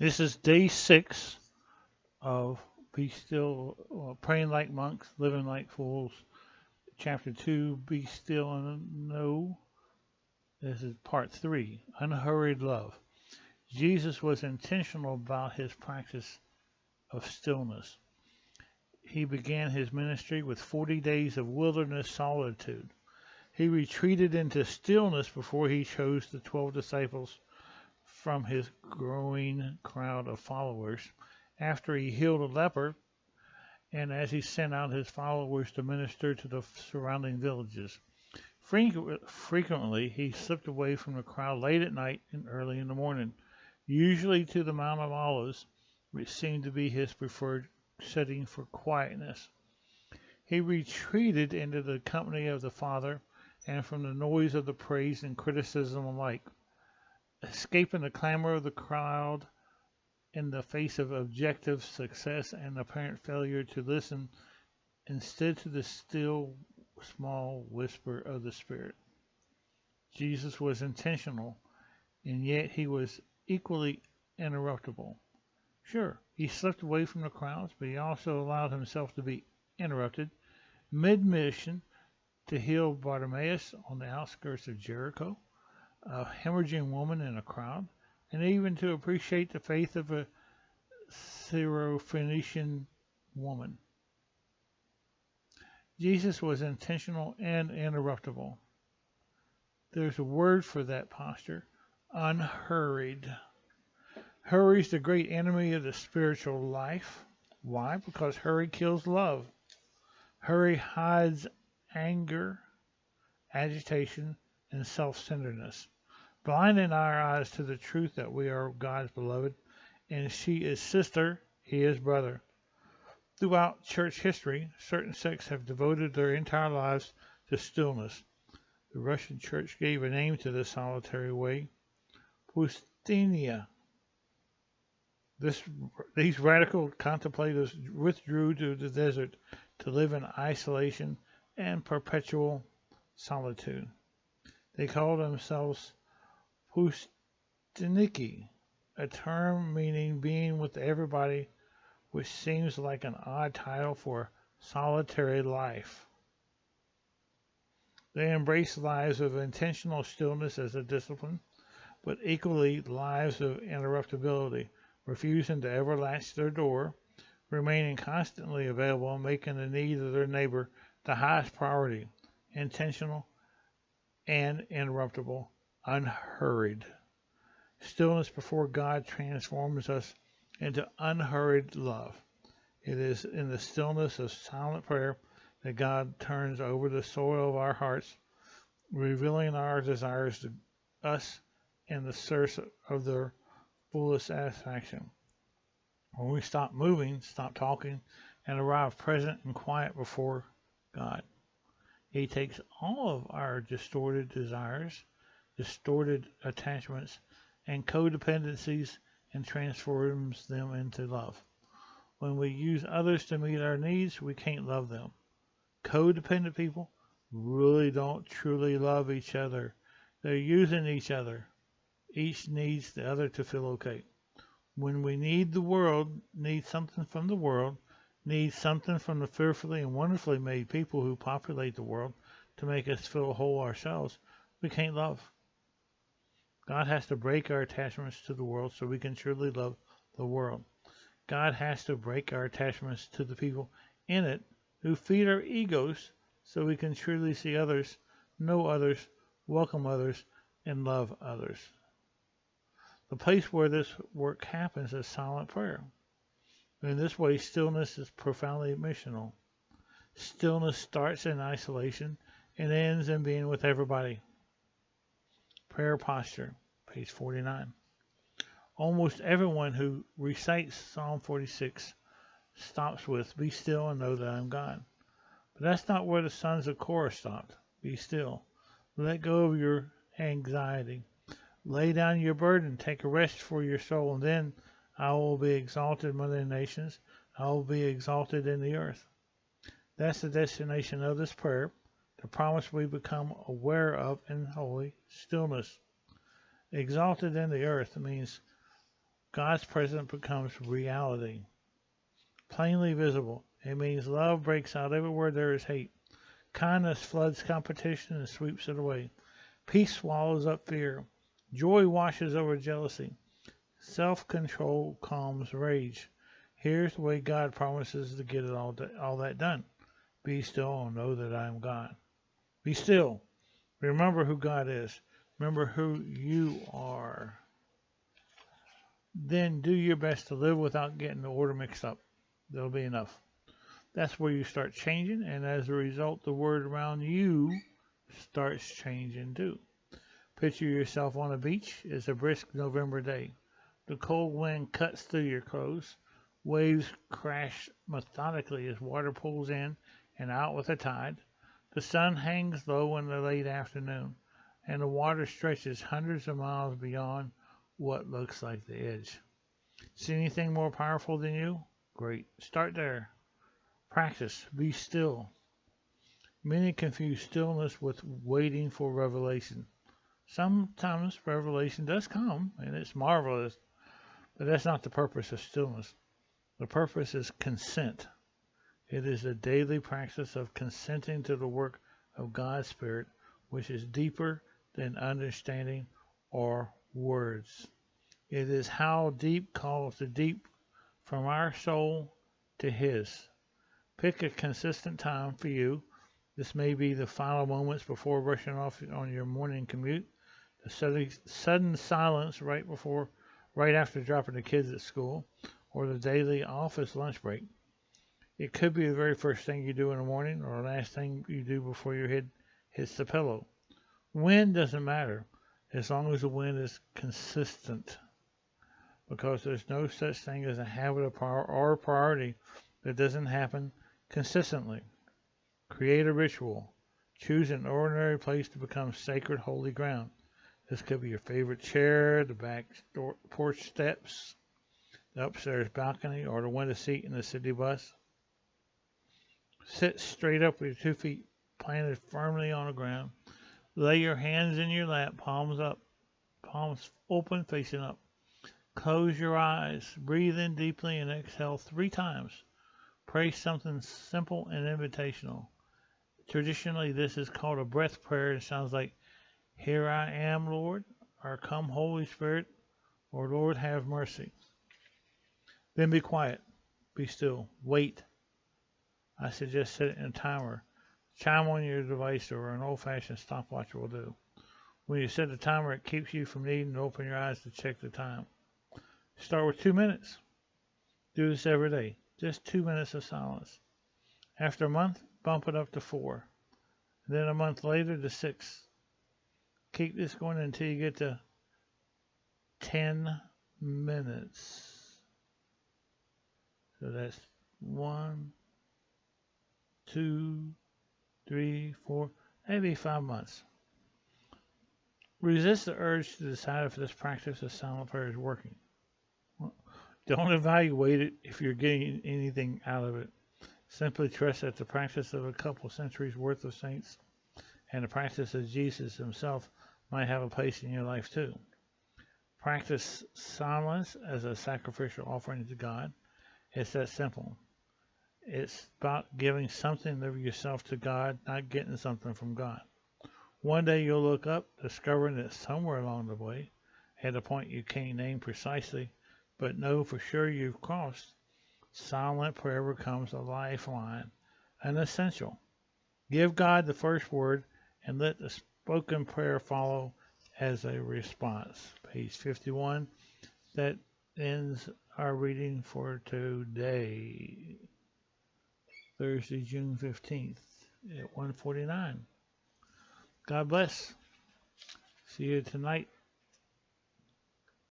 This is day 6 of Be Still, Praying Like Monks, Living Like Fools. Chapter 2, Be Still and Know. This is part 3, Unhurried Love. Jesus was intentional about his practice of stillness. He began his ministry with 40 days of wilderness solitude. He retreated into stillness before he chose the 12 disciples from his growing crowd of followers. After he healed a leper, and as he sent out his followers to minister to the surrounding villages. Frequently, he slipped away from the crowd late at night and early in the morning, usually to the Mount of Olives, which seemed to be his preferred setting for quietness. He retreated into the company of the Father and from the noise of the praise and criticism alike, escaping the clamor of the crowd in the face of objective success and apparent failure to listen instead to the still small whisper of the Spirit. Jesus was intentional, and yet he was equally interruptible. Sure, he slipped away from the crowds, but he also allowed himself to be interrupted mid-mission to heal Bartimaeus on the outskirts of Jericho, a hemorrhaging woman in a crowd, and even to appreciate the faith of a Syrophoenician woman. Jesus was intentional and interruptible. There's a word for that posture, unhurried. Hurry is the great enemy of the spiritual life. Why? Because hurry kills love. Hurry hides anger, agitation, and self-centeredness, blinding our eyes to the truth that we are God's beloved, and she is sister, he is brother. Throughout church history, certain sects have devoted their entire lives to stillness. The Russian church gave a name to this solitary way, Pustinia. These radical contemplators withdrew to the desert to live in isolation and perpetual solitude. They called themselves Pustiniki, a term meaning being with everybody, which seems like an odd title for solitary life. They embrace lives of intentional stillness as a discipline, but equally lives of interruptibility, refusing to ever latch their door, remaining constantly available, making the needs of their neighbor the highest priority, intentional and interruptible, unhurried. Stillness before God transforms us into unhurried love. It is in the stillness of silent prayer that God turns over the soil of our hearts, revealing our desires to us in the source of their fullest satisfaction. When we stop moving, stop talking, and arrive present and quiet before God, he takes all of our distorted desires, distorted attachments, and codependencies and transforms them into love. When we use others to meet our needs, we can't love them. Codependent people really don't truly love each other. They're using each other. Each needs the other to feel okay. When we need the world, need something from the world, need something from the fearfully and wonderfully made people who populate the world to make us feel whole ourselves, we can't love. God has to break our attachments to the world so we can truly love the world. God has to break our attachments to the people in it who feed our egos so we can truly see others, know others, welcome others, and love others. The place where this work happens is silent prayer. In this way, stillness is profoundly missional. Stillness starts in isolation and ends in being with everybody. Prayer posture, page 49. Almost everyone who recites Psalm 46 stops with, "Be still and know that I am God." But that's not where the sons of Korah stopped. Be still. Let go of your anxiety. Lay down your burden. Take a rest for your soul, and then I will be exalted among the nations. I will be exalted in the earth. That's the destination of this prayer, the promise we become aware of in holy stillness. Exalted in the earth means God's presence becomes reality, plainly visible. It means love breaks out everywhere there is hate. Kindness floods competition and sweeps it away. Peace swallows up fear. Joy washes over jealousy. Self-control calms rage. Here's the way God promises to get all that done. Be still and know that I am God. Be still. Remember who God is. Remember who you are. Then do your best to live without getting the order mixed up. That'll be enough. That's where you start changing, and as a result, the world around you starts changing too. Picture yourself on a beach. It's a brisk November day. The cold wind cuts through your clothes. Waves crash methodically as water pulls in and out with the tide. The sun hangs low in the late afternoon, and the water stretches hundreds of miles beyond what looks like the edge. See anything more powerful than you? Great. Start there. Practice. Be still. Many confuse stillness with waiting for revelation. Sometimes revelation does come, and it's marvelous, but that's not the purpose of stillness. The purpose is consent. It is a daily practice of consenting to the work of God's Spirit, which is deeper than understanding or words. It is how deep calls to deep from our soul to His. Pick a consistent time for you. This may be the final moments before rushing off on your morning commute, the sudden silence right after dropping the kids at school, or the daily office lunch break. It could be the very first thing you do in the morning or the last thing you do before your head hits the pillow. When doesn't matter as long as the wind is consistent, because there's no such thing as a habit or a priority that doesn't happen consistently. Create a ritual. Choose an ordinary place to become sacred, holy ground. This could be your favorite chair, the back porch steps, the upstairs balcony, or the window seat in the city bus. Sit straight up with your 2 feet planted firmly on the ground. Lay your hands in your lap, palms up, palms open, facing up. Close your eyes. Breathe in deeply and exhale 3 times. Pray something simple and invitational. Traditionally, this is called a breath prayer. It sounds like, "Here I am, Lord," or "Come, Holy Spirit," or "Lord, have mercy." Then be quiet. Be still. Wait. I suggest setting a timer. Chime on your device or an old-fashioned stopwatch will do. When you set the timer, it keeps you from needing to open your eyes to check the time. Start with 2 minutes. Do this every day. Just 2 minutes of silence. After a month, bump it up to 4. And then a month later to 6. Keep this going until you get to 10 minutes. So that's 1, 2, 3, 4, maybe 5 months. Resist the urge to decide if this practice of silent prayer is working. Don't evaluate it if you're getting anything out of it. Simply trust that the practice of a couple centuries worth of saints and the practice of Jesus himself might have a place in your life too. Practice silence as a sacrificial offering to God. It's that simple. It's about giving something of yourself to God, not getting something from God. One day you'll look up, discovering that somewhere along the way, at a point you can't name precisely, but know for sure you've crossed, silent prayer becomes a lifeline, an essential. Give God the first word and let the spoken prayer follow as a response. Page 51. That ends our reading for today, Thursday, June 15th at 1:49. God bless. See you tonight